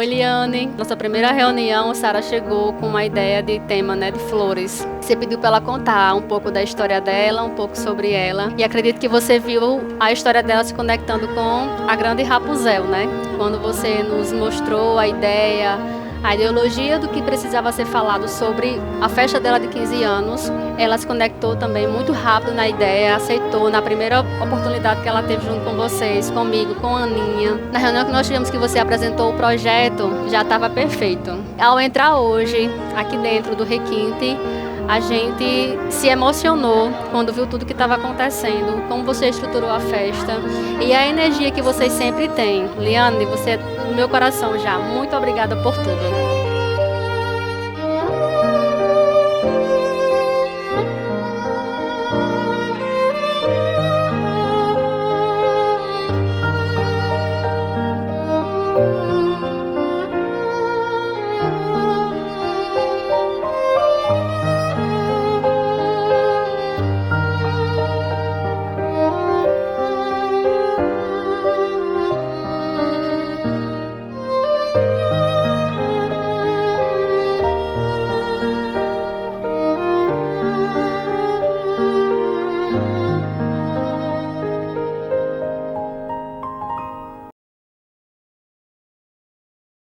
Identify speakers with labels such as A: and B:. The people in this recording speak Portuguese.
A: Oi, Liane. Nossa primeira reunião, Sara chegou com uma ideia de tema, né, de flores. Você pediu para ela contar um pouco da história dela, um pouco sobre ela. E acredito que você viu a história dela se conectando com a grande Rapunzel, né? Quando você nos mostrou a ideia, a ideologia do que precisava ser falado sobre a festa dela de 15 anos, ela se conectou também muito rápido na ideia, aceitou na primeira oportunidade que ela teve junto com vocês, comigo, com a Aninha. Na reunião que nós tivemos que você apresentou o projeto, já estava perfeito. Ao entrar hoje, aqui dentro do Requinte, a gente se emocionou quando viu tudo que estava acontecendo, como você estruturou a festa e a energia que vocês sempre têm. Liane, você é do meu coração já. Muito obrigada por tudo.